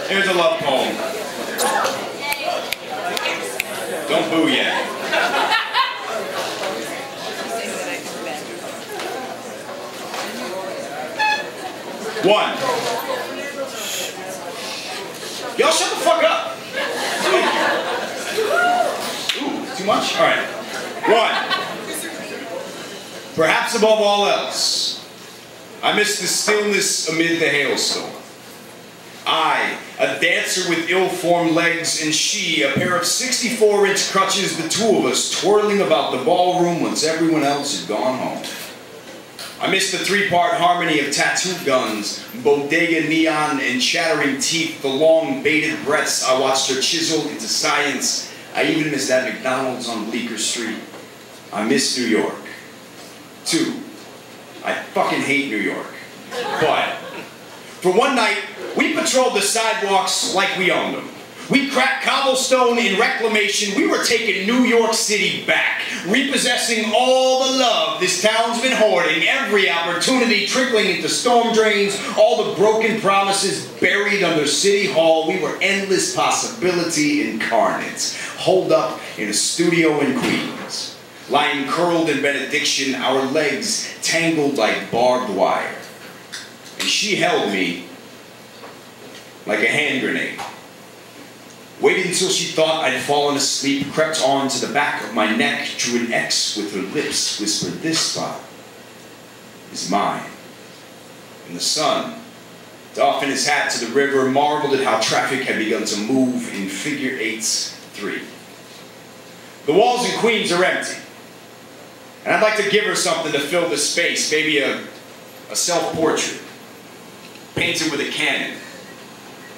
Here's a love poem. Don't boo yet. One. Y'all shut the fuck up. Ooh, too much? All right. One. Perhaps above all else, I miss the stillness amid the hailstorm. I, a dancer with ill-formed legs, and she, a pair of 64-inch crutches, the two of us twirling about the ballroom once everyone else had gone home. I miss the three-part harmony of tattoo guns, bodega neon, and chattering teeth, the long bated breaths I watched her chisel into science. I even miss that McDonald's on Bleecker Street. I miss New York. 2. I fucking hate New York. But for one night, we patrolled the sidewalks like we owned them. We cracked cobblestone in reclamation. We were taking New York City back, repossessing all the love this town's been hoarding, every opportunity trickling into storm drains, all the broken promises buried under City Hall. We were endless possibility incarnate, holed up in a studio in Queens, lying curled in benediction, our legs tangled like barbed wire. And she held me like a hand grenade. Waited until she thought I'd fallen asleep, crept on to the back of my neck, drew an X with her lips, whispered, "This spot is mine." And the sun, doffing his hat to the river, marveled at how traffic had begun to move in figure eights 3. The walls in Queens are empty, and I'd like to give her something to fill the space, maybe a self-portrait, painted with a Canon.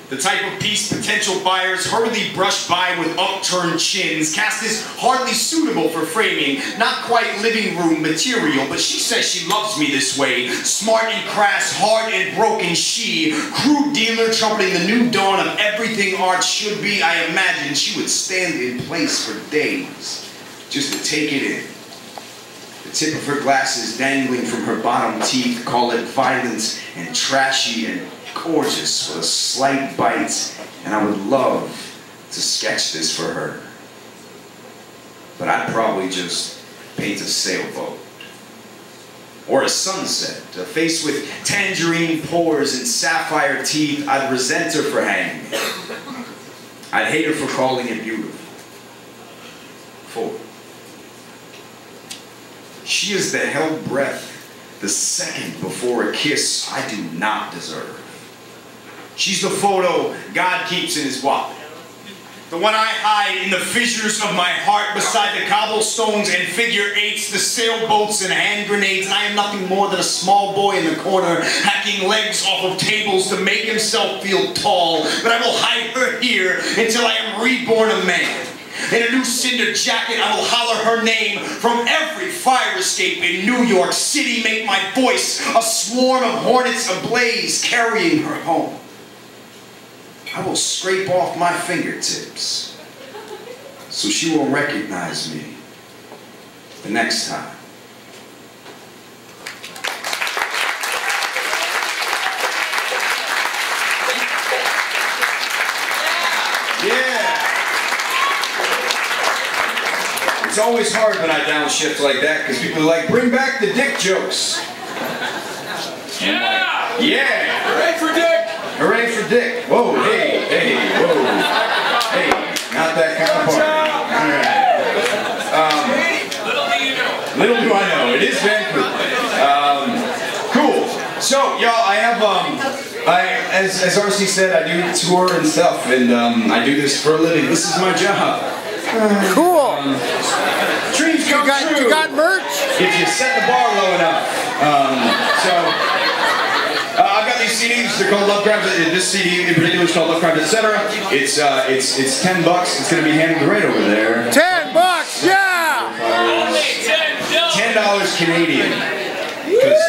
The type of piece potential buyers hurriedly brush by with upturned chins, cast as hardly suitable for framing, not quite living room material, but she says she loves me this way. Smart and crass, hard and broken she, crude dealer trumpeting the new dawn of everything art should be. I imagine she would stand in place for days, just to take it in. The tip of her glasses dangling from her bottom teeth, call it violent and trashy and gorgeous with a slight bite, and I would love to sketch this for her. But I'd probably just paint a sailboat. Or a sunset, a face with tangerine pores and sapphire teeth. I'd resent her for hanging me. I'd hate her for calling it beautiful. 4. She is the held breath, the second before a kiss I do not deserve. She's the photo God keeps in his wallet. The one I hide in the fissures of my heart beside the cobblestones and figure eights, the sailboats and hand grenades. I am nothing more than a small boy in the corner, hacking legs off of tables to make himself feel tall. But I will hide her here until I am reborn a man. In a new cinder jacket, I will holler her name from every fire escape in New York City. Make my voice a swarm of hornets ablaze, carrying her home. I will scrape off my fingertips so she will recognize me the next time. Yeah. It's always hard when I downshift like that because people are like, bring back the dick jokes. Yeah! Like, yeah! Hooray for dick! Hooray for dick. Whoa, hey, hey, whoa. Hey, not that kind of party. Little do I know, it is Vancouver. Cool. So, y'all, I have, as RC said, I do tour and stuff, and I do this for a living. This is my job. Cool. Dreams come true. You got merch? If you set the bar low enough. I've got these CDs. They're called Love Crimes. This CD in particular is called Love Crimes, etc. It's $10. It's going to be handed right over there. $10, yeah. $10 Canadian. Because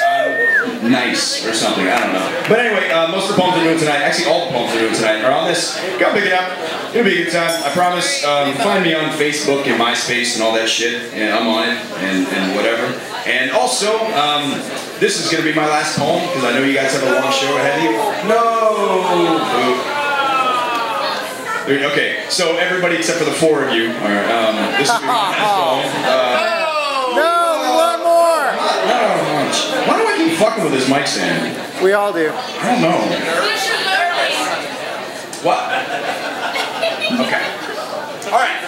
I'm nice or something. I don't know. But anyway, most of the poems I'm doing tonight, actually all the poems I'm doing tonight, are on this. Go pick it up. It'll be a good time. I promise. Find me on Facebook and MySpace and all that shit. And I'm on it and whatever. And also, this is going to be my last poem because I know you guys have a long show ahead of you. No! Okay, so everybody except for the 4 of you are, this will be my phone. No, we want more. Why do I keep fucking with this mic stand? We all do. I don't know. What? Okay. Alright.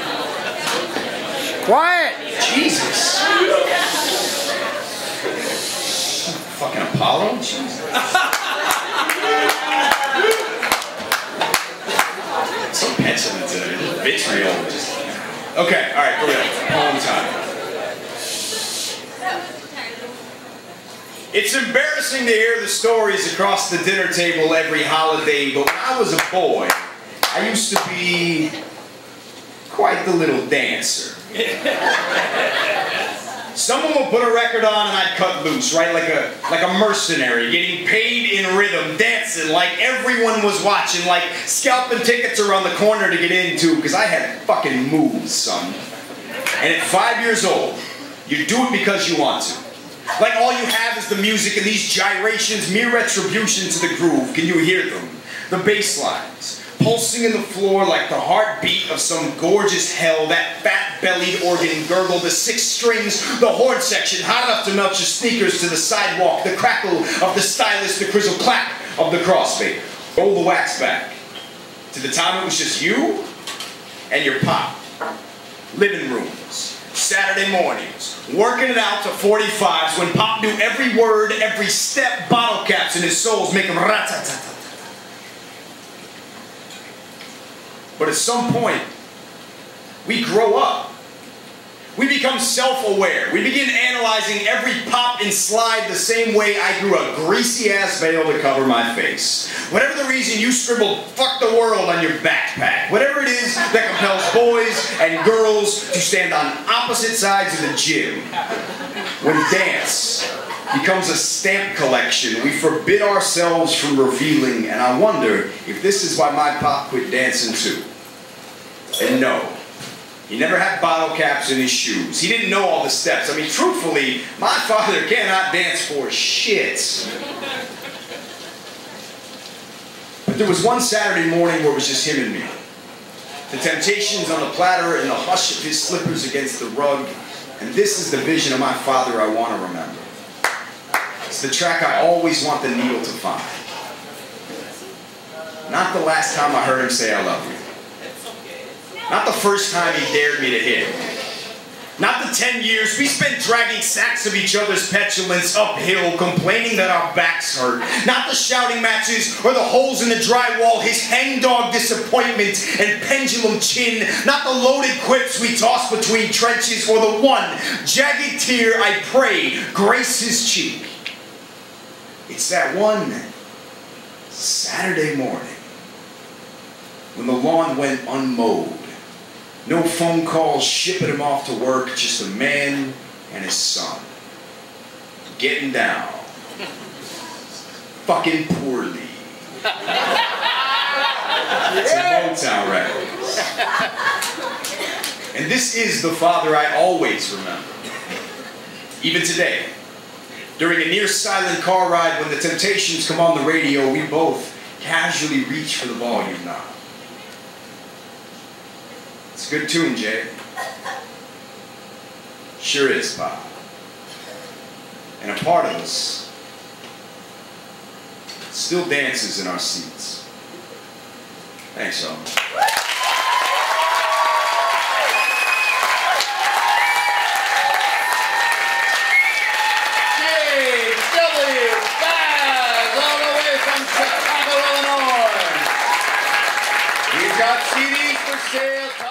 Quiet. Jesus. Fucking Apollo? Jesus. So petulant today. Vitriol. Okay, alright, for real. Poem time. It's embarrassing to hear the stories across the dinner table every holiday, but when I was a boy, I used to be quite the little dancer. Someone would put a record on and I'd cut loose, right? Like a mercenary, getting paid in rhythm, dancing like everyone was watching, like scalping tickets around the corner to get into, because I had fucking moves, son. And at 5 years old, you do it because you want to. Like all you have is the music and these gyrations, mere retribution to the groove. Can you hear them? The bass lines, pulsing in the floor like the heartbeat of some gorgeous hell. That fat-bellied organ gurgle, the 6 strings, the horn section, hot enough to melt your sneakers to the sidewalk, the crackle of the stylus, the crystal clap of the crossfade. Roll the wax back to the time it was just you and your pop. Living rooms, Saturday mornings, working it out to 45s when Pop knew every word, every step, bottle caps in his soles make him rat-tat-tat-tat. But at some point, we grow up. We become self-aware. We begin analyzing every pop and slide the same way I grew a greasy-ass veil to cover my face. Whatever the reason you scribbled "fuck the world" on your backpack. Whatever it is that compels boys and girls to stand on opposite sides of the gym. When dance becomes a stamp collection, we forbid ourselves from revealing, and I wonder if this is why my pop quit dancing too. And no. He never had bottle caps in his shoes. He didn't know all the steps. I mean, truthfully, my father cannot dance for shit. But there was one Saturday morning where it was just him and me. The temptations on the platter and the hush of his slippers against the rug. And this is the vision of my father I want to remember. It's the track I always want the needle to find. Not the last time I heard him say I love you. Not the first time he dared me to hit. Not the 10 years we spent dragging sacks of each other's petulance uphill, complaining that our backs hurt. Not the shouting matches or the holes in the drywall, his hangdog disappointment and pendulum chin. Not the loaded quips we tossed between trenches or the one jagged tear I pray grace his cheek. It's that one Saturday morning when the lawn went unmowed. No phone calls shipping him off to work, just a man and his son. Getting down. Fucking poorly. It's a Motown record. And this is the father I always remember. Even today, during a near silent car ride when the Temptations come on the radio, we both casually reach for the volume knob. It's a good tune, Jay. Sure is, Pop. And a part of us still dances in our seats. Thanks, y'all. BAZ, all the way from Chicago, Illinois. We've got CDs for sale.